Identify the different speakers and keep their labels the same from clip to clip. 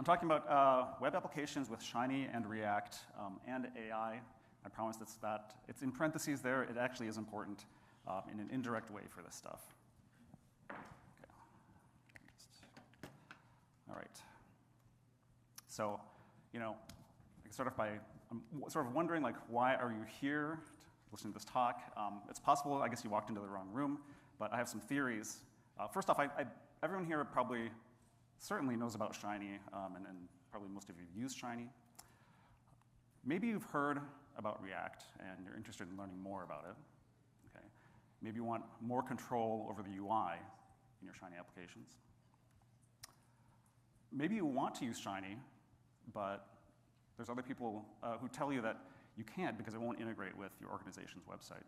Speaker 1: I'm talking about web applications with Shiny and React and AI. I promise that it's in parentheses there. It actually is important in an indirect way for this stuff. Okay. All right. So, I can start off by, I'm sort of wondering, why are you here listening to this talk? It's possible, I guess you walked into the wrong room, but I have some theories. First off, everyone here probably certainly knows about Shiny, and probably most of you use Shiny. Maybe you've heard about React, and you're interested in learning more about it. Okay. Maybe you want more control over the UI in your Shiny applications. Maybe you want to use Shiny, but there's other people who tell you that you can't because it won't integrate with your organization's website.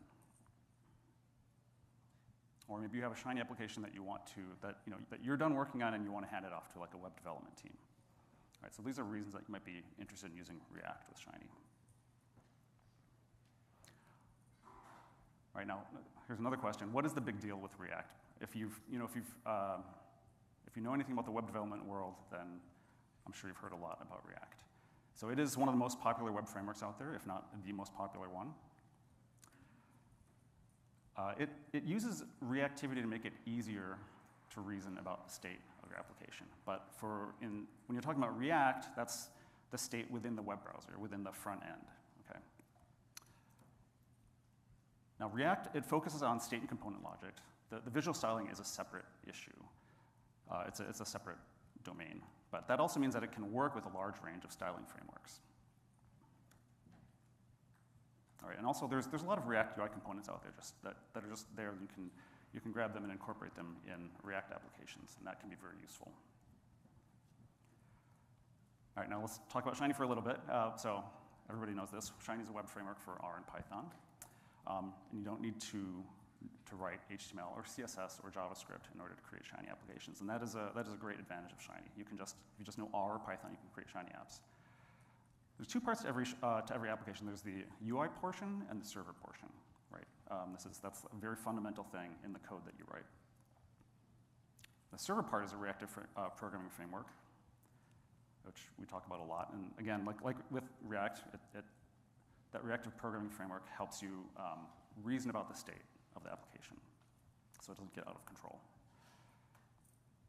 Speaker 1: Or maybe you have a Shiny application that you want to, that you're done working on and you want to hand it off to a web development team. All right, so these are reasons that you might be interested in using React with Shiny. All right, now here's another question: what is the big deal with React? If you know anything about the web development world, then I'm sure you've heard a lot about React. So it is one of the most popular web frameworks out there, if not the most popular one. It uses reactivity to make it easier to reason about the state of your application. But when you're talking about React, that's the state within the web browser, within the front end. Okay. Now React, it focuses on state and component logic. The visual styling is a separate issue. It's a separate domain. But that also means that it can work with a large range of styling frameworks. All right, and also there's a lot of React UI components out there that are just there. You can grab them and incorporate them in React applications, and that can be very useful. All right, now let's talk about Shiny for a little bit. So everybody knows this. Shiny is a web framework for R and Python, and you don't need to write HTML or CSS or JavaScript in order to create Shiny applications, and that is a great advantage of Shiny. If you just know R or Python, you can create Shiny apps. There's two parts to every application. There's the UI portion and the server portion, right? That's a very fundamental thing in the code that you write. The server part is a reactive programming framework, which we talk about a lot. And again, like with React, that reactive programming framework helps you reason about the state of the application, so it doesn't get out of control.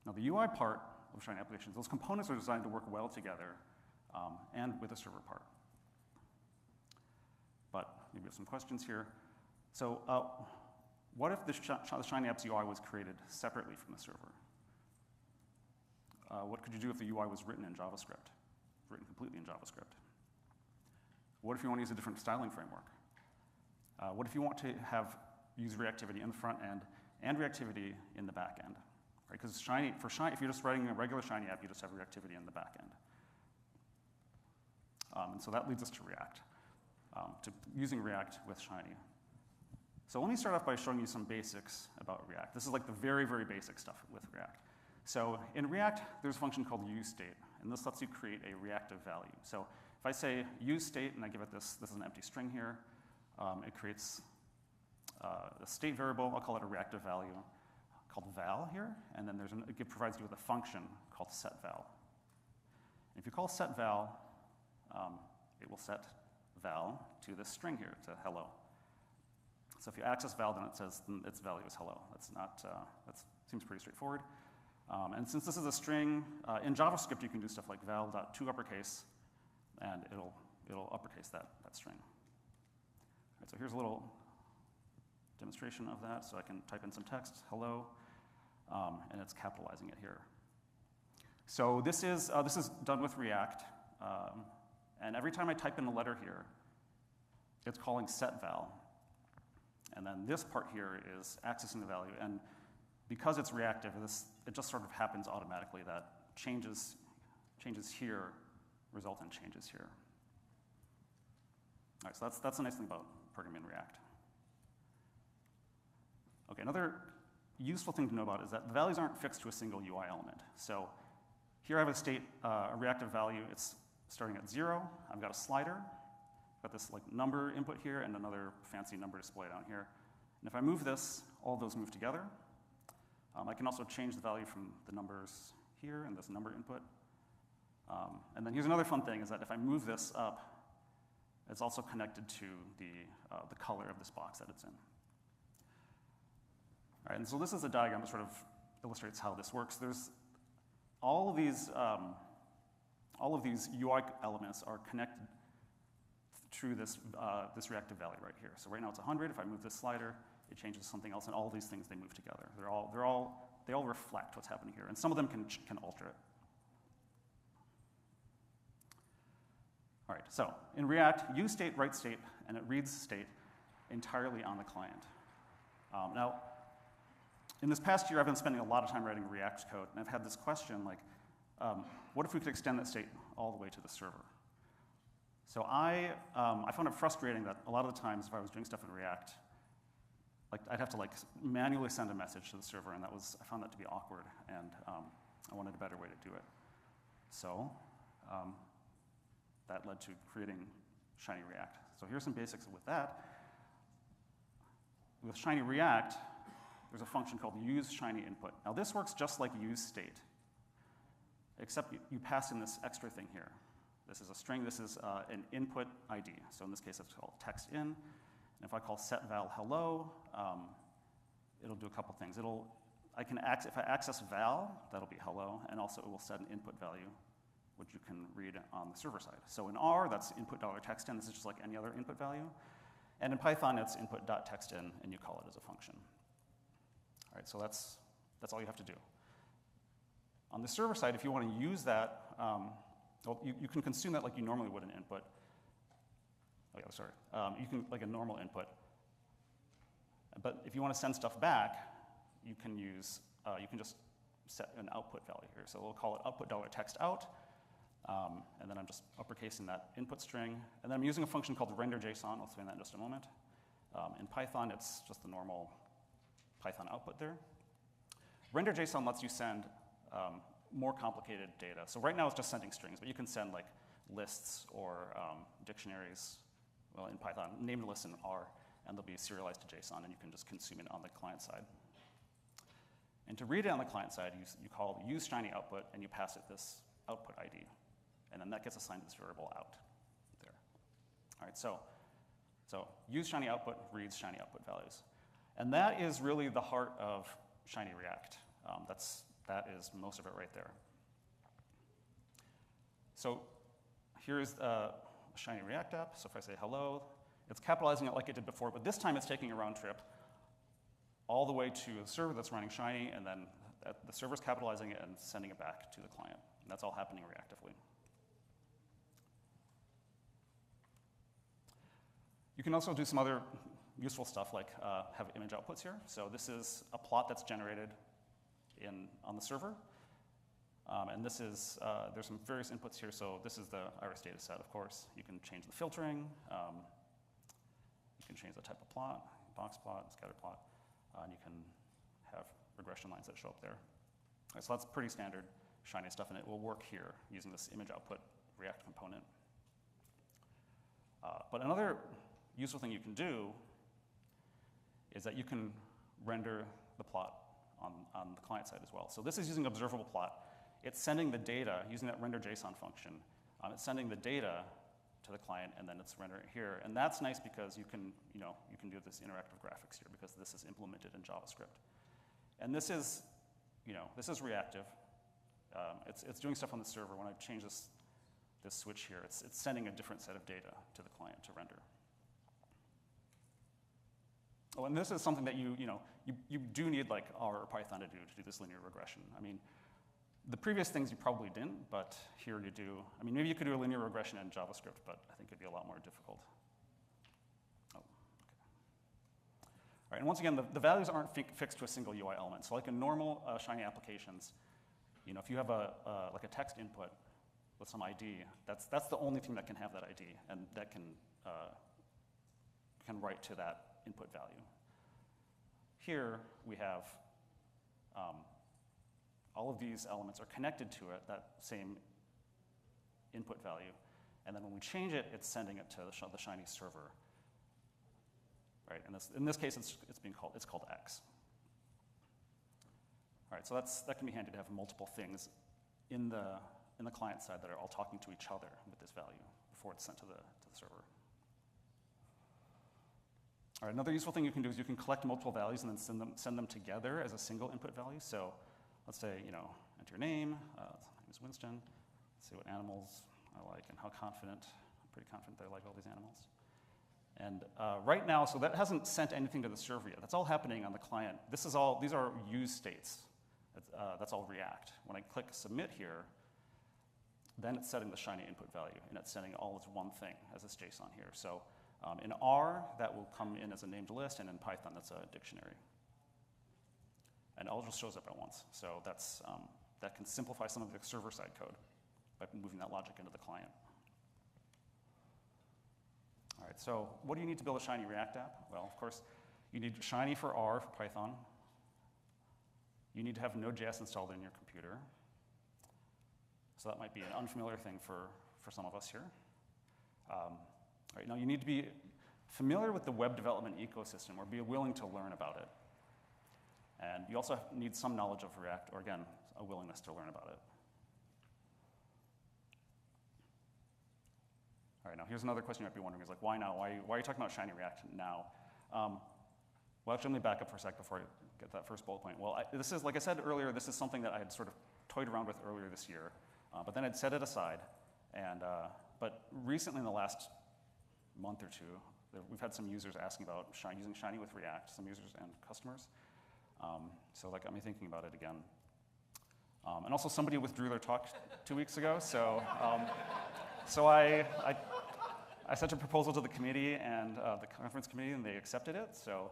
Speaker 1: Now the UI part of Shiny applications, those components are designed to work well together, and with the server part. But maybe we have some questions here. So what if the Shiny Apps UI was created separately from the server? What could you do if the UI was written in JavaScript, written completely in JavaScript? What if you want to use a different styling framework? What if you want to use reactivity in the front end and reactivity in the back end? Right? Because if you're just writing a regular Shiny app, you just have reactivity in the back end. And so that leads us to React, to using React with Shiny. So let me start off by showing you some basics about React. This is like the very, very basic stuff with React. So in React, there's a function called useState, and this lets you create a reactive value. So if I say useState and I give it this is an empty string here, it creates a state variable. I'll call it a reactive value called val here, and then it provides you with a function called setVal. If you call setVal, it will set val to this string here, to hello. So if you access val, then it says its value is hello. That seems pretty straightforward. And since this is a string, in JavaScript you can do stuff like val.toUppercase, and it'll uppercase that string. All right, so here's a little demonstration of that. So I can type in some text, hello, and it's capitalizing it here. So this is done with React. And every time I type in a letter here, it's calling setVal. And then this part here is accessing the value. And because it's reactive, it just sort of happens automatically that changes here result in changes here. All right, so that's the nice thing about programming in React. Okay, another useful thing to know about is that the values aren't fixed to a single UI element. So here I have a state, a reactive value. It's starting at 0. I've got a slider. I've got this number input here and another fancy number display down here. And if I move this, all those move together. I can also change the value from the numbers here and this number input. And then here's another fun thing, is that if I move this up, it's also connected to the color of this box that it's in. All right, and so this is a diagram that sort of illustrates how this works. There's all of these UI elements are connected through this reactive value right here. So right now it's 100. If I move this slider, it changes to something else, and all these things, they move together. They all reflect what's happening here, and some of them can alter it. All right, so in React, use state, write state, and it reads state entirely on the client. Now, in this past year, I've been spending a lot of time writing React code, and I've had this question like, what if we could extend that state all the way to the server? So I found it frustrating that a lot of the times if I was doing stuff in React, like I'd have to like manually send a message to the server, and I found that to be awkward, and I wanted a better way to do it. So that led to creating Shiny React. So here's some basics with that. With Shiny React, there's a function called use Shiny input. Now this works just like use state, except you pass in this extra thing here. This is a string. This is an input ID. So in this case, it's called text in. And if I call set val hello, it'll do a couple things. If I access val, that'll be hello, and also it will set an input value, which you can read on the server side. So in R, that's input$textin. This is just like any other input value. And in Python, it's input.textin, and you call it as a function. All right, so that's all you have to do. On the server side, if you want to use that, well, you can consume that like you normally would an input. Oh yeah, sorry. You can like a normal input. But if you want to send stuff back, you can just set an output value here. So we'll call it output$textout. And then I'm just uppercasing that input string. And then I'm using a function called render.json. I'll explain that in just a moment. In Python, it's just the normal Python output there. Render.json lets you send more complicated data. So right now it's just sending strings, but you can send like lists or dictionaries, well, in Python, named lists in R, and they'll be serialized to JSON, and you can just consume it on the client side. And to read it on the client side, you call use Shiny output, and you pass it this output ID. And then that gets assigned to this variable out there. All right, so use Shiny output reads Shiny output values. And that is really the heart of Shiny React. That is most of it right there. So here's a Shiny React app. So if I say hello, it's capitalizing it like it did before, but this time it's taking a round trip all the way to the server that's running Shiny, and then the server's capitalizing it and sending it back to the client. And that's all happening reactively. You can also do some other useful stuff like have image outputs here. So this is a plot that's generated on the server. And this is, there's some various inputs here. So this is the iris data set, of course. You can change the filtering. You can change the type of plot, box plot, scatter plot. And you can have regression lines that show up there. All right, so that's pretty standard Shiny stuff, and it will work here using this image output React component. But another useful thing you can do is that you can render the plot on the client side as well. So this is using observable plot. It's sending the data using that render.json function. It's sending the data to the client, and then it's rendering it here. And that's nice because you can do this interactive graphics here because this is implemented in JavaScript. And this is reactive. It's doing stuff on the server. When I change this switch here, it's sending a different set of data to the client to render. Oh, and this is something that you do need like R or Python to do this linear regression. I mean, the previous things you probably didn't, but here you do. I mean, maybe you could do a linear regression in JavaScript, but I think it'd be a lot more difficult. Oh, okay. All right, and once again, the values aren't fixed to a single UI element. So like in normal Shiny applications, if you have like a text input with some ID, that's the only thing that can have that ID, and that can write to that input value. Here we have all of these elements are connected to it, that same input value, and then when we change it, it's sending it to the Shiny server. Right, and in this case, it's called X. All right, so that can be handy to have multiple things in the in the client side that are all talking to each other with this value before it's sent to the server. All right, another useful thing you can do is you can collect multiple values and then send them together as a single input value. So let's say, enter your name. My name is Winston. Let's see what animals I like and how confident. I'm pretty confident that I like all these animals. And right now, so that hasn't sent anything to the server yet. That's all happening on the client. These are use states. That's all React. When I click submit here, then it's setting the Shiny input value, and it's sending it all as one thing, as this JSON here. So in R, that will come in as a named list, and in Python, that's a dictionary. And it all just shows up at once. So that can simplify some of the server-side code by moving that logic into the client. All right, so what do you need to build a Shiny React app? Well, of course, you need Shiny for R for Python. You need to have Node.js installed in your computer. So that might be an unfamiliar thing for some of us here. Right now, you need to be familiar with the web development ecosystem or be willing to learn about it. And you also need some knowledge of React, or again, a willingness to learn about it. All right, now here's another question you might be wondering is like, why now? Why are you talking about Shiny React now? Well, actually, let me back up for a sec before I get that first bullet point. Well, this is, like I said earlier, this is something that I had sort of toyed around with earlier this year, but then I'd set it aside. And but recently, in the last month or two, we've had some users asking about using Shiny with React, some users and customers. So that got me thinking about it again. And also, somebody withdrew their talk 2 weeks ago, so I sent a proposal to the committee and the conference committee, and they accepted it. So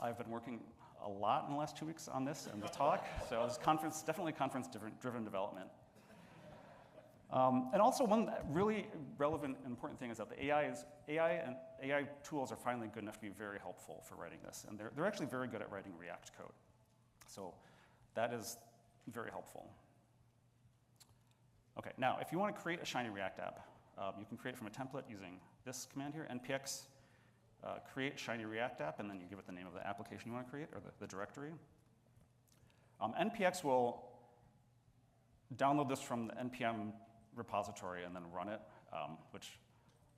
Speaker 1: I've been working a lot in the last 2 weeks on this and the talk. So this conference, definitely conference-driven development. And also one really relevant and important thing is that the AI tools are finally good enough to be very helpful for writing this. And they're actually very good at writing React code. So that is very helpful. Okay, now if you want to create a Shiny React app, you can create it from a template using this command here, npx create Shiny React app, and then you give it the name of the application you want to create, or the directory. npx will download this from the npm repository and then run it, which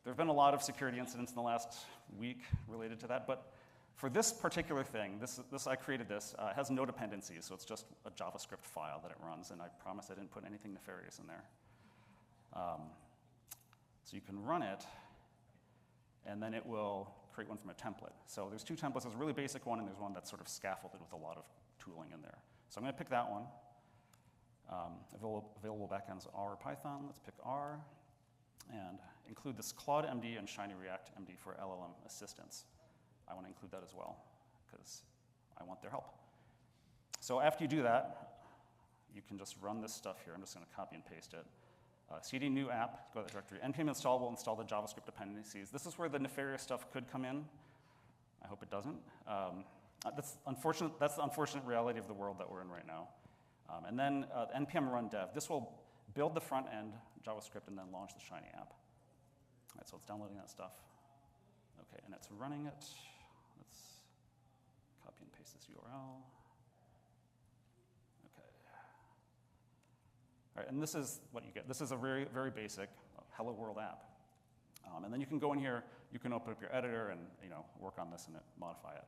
Speaker 1: there have been a lot of security incidents in the last week related to that, but for this particular thing, I created this, has no dependencies, so it's just a JavaScript file that it runs, and I promise I didn't put anything nefarious in there. So you can run it, and then it will create one from a template. So there's two templates. There's a really basic one, and there's one that's sort of scaffolded with a lot of tooling in there. So I'm going to pick that one. Available backends R or Python. Let's pick R, and include this Claude MD and Shiny React MD for LLM assistance. I want to include that as well, because I want their help. So after you do that, you can just run this stuff here. I'm just going to copy and paste it. cd new app, go to the directory. npm install will install the JavaScript dependencies. This is where the nefarious stuff could come in. I hope it doesn't. That's the unfortunate reality of the world that we're in right now. And then npm run dev. This will build the front end JavaScript and then launch the Shiny app. All right, so it's downloading that stuff. Okay, and it's running it. Let's copy and paste this URL. Okay. All right, and this is what you get. This is a very, very basic Hello World app. And then you can go in here, you can open up your editor and work on this and modify it.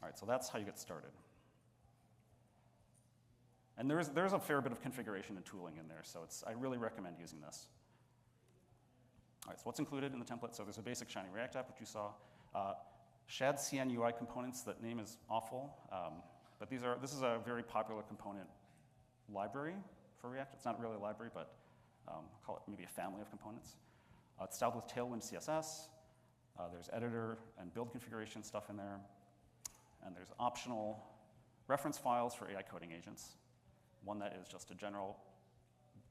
Speaker 1: All right, so that's how you get started. And there's a fair bit of configuration and tooling in there, so I really recommend using this. All right, so what's included in the template? So there's a basic Shiny React app, which you saw. Shad CN UI components, that name is awful, but this is a very popular component library for React. It's not really a library, but call it maybe a family of components. It's styled with Tailwind CSS. There's editor and build configuration stuff in there. And there's optional reference files for AI coding agents. One that is just a general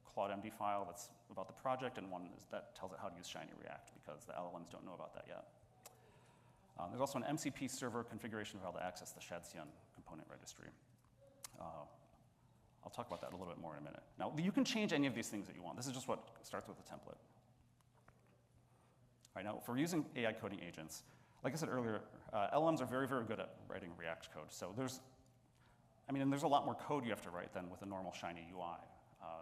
Speaker 1: Claude MD file that's about the project, and one that tells it how to use Shiny React, because the LLMs don't know about that yet. There's also an MCP server configuration of how to access the ShadCN component registry. I'll talk about that a little bit more in a minute. Now, you can change any of these things that you want. This is just what starts with the template. All right, now, for using AI coding agents, like I said earlier, LLMs are very, very good at writing React code. So there's a lot more code you have to write than with a normal Shiny UI.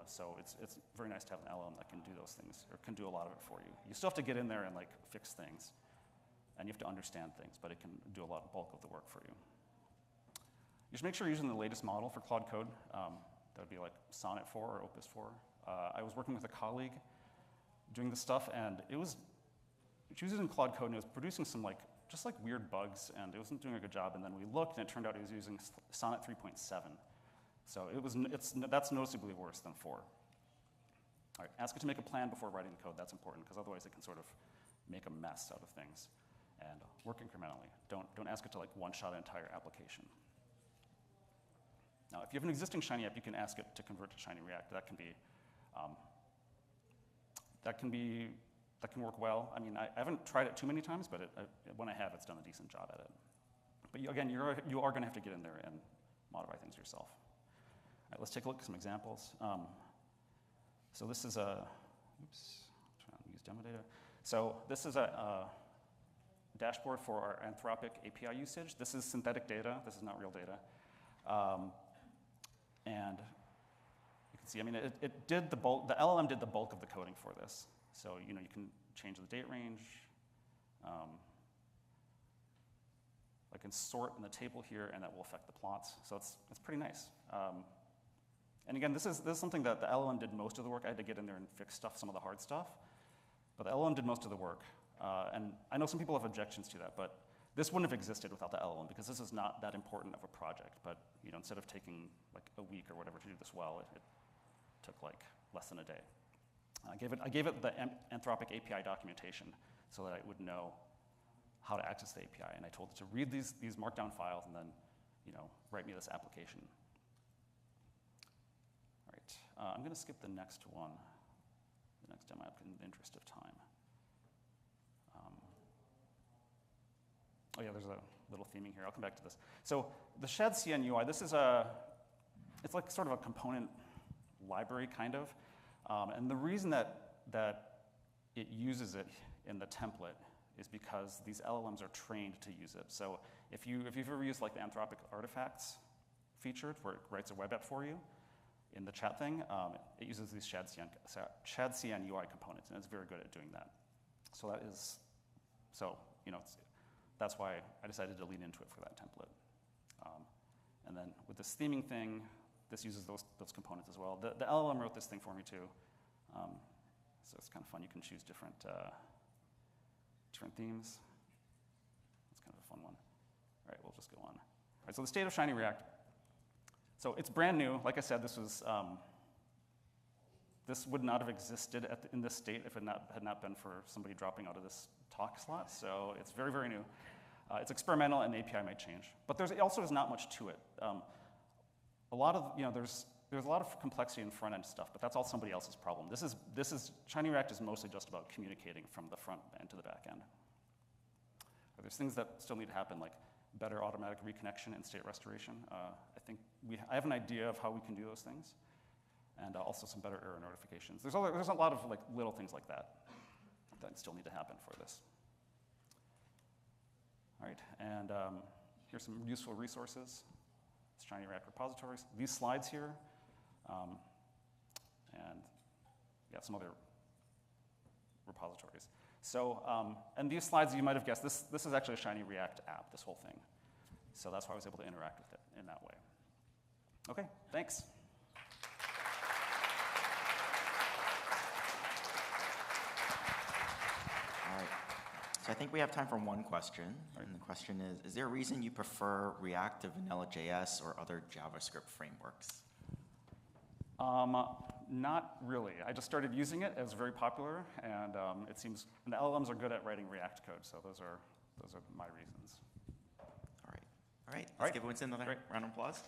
Speaker 1: So it's very nice to have an LLM that can do those things, or can do a lot of it for you. You still have to get in there and like fix things, and you have to understand things, but it can do a lot of bulk of the work for you. You should make sure you're using the latest model for Claude Code. That would be like Sonnet 4 or Opus 4. I was working with a colleague doing this stuff, and she was using Claude Code, and it was producing some just weird bugs, and it wasn't doing a good job. And then we looked, and it turned out it was using Sonnet 3.7. So that's noticeably worse than 4. All right, ask it to make a plan before writing the code. That's important, because otherwise it can sort of make a mess out of things. And work incrementally. Don't ask it to one-shot an entire application. Now, if you have an existing Shiny app, you can ask it to convert to Shiny React. That can work well. I mean, I haven't tried it too many times, but when I have, it's done a decent job at it. But again, you are going to have to get in there and modify things yourself. All right, let's take a look at some examples. So this is trying to use demo data. So this is a dashboard for our Anthropic API usage. This is synthetic data. This is not real data. And you can see, I mean, it did the bulk. The LLM did the bulk of the coding for this. So you can change the date range. I can sort in the table here, and that will affect the plots. So it's pretty nice. And again, this is something that the LLM did most of the work. I had to get in there and fix some of the hard stuff. But the LLM did most of the work. And I know some people have objections to that, but this wouldn't have existed without the LLM, because this is not that important of a project. But instead of taking a week or whatever to do this well, it took less than a day. I gave it the Anthropic API documentation so that I would know how to access the API, and I told it to read these markdown files and then write me this application. All right, I'm going to skip the next one, the next demo app, in the interest of time. Oh yeah, there's a little theming here. I'll come back to this. So the shadcn UI, this is it's like sort of a component library kind of. And the reason that it uses it in the template is because these LLMs are trained to use it. So if you've ever used the Anthropic artifacts feature, where it writes a web app for you in the chat thing, it uses these shadcn UI components, and it's very good at doing that. So that's why I decided to lean into it for that template. And then with this theming thing, this uses those components as well. The LLM wrote this thing for me too. So it's kind of fun. You can choose different themes. It's kind of a fun one. All right, we'll just go on. All right, so the state of Shiny React. So it's brand new. Like I said, this would not have existed in this state if it had not been for somebody dropping out of this talk slot. So it's very, very new. It's experimental, and the API might change. But there's also not much to it. There's a lot of complexity in front end stuff, but that's all somebody else's problem. Shiny React is mostly just about communicating from the front end to the back end. There's things that still need to happen, like better automatic reconnection and state restoration. I have an idea of how we can do those things, and also some better error notifications. There's a lot of little things like that still need to happen for this. All right, and here's some useful resources. Shiny React repositories. These slides here, and some other repositories. So, and these slides, you might have guessed, this is actually a Shiny React app, this whole thing. So that's why I was able to interact with it in that way. Okay, thanks.
Speaker 2: All right. So I think we have time for one question. Right. And the question is there a reason you prefer React to Vanilla.js or other JavaScript frameworks?
Speaker 1: Not really. I just started using it. It was very popular, and it seems the LLMs are good at writing React code, so those are my reasons.
Speaker 2: All right. Let's give Winston another round of applause.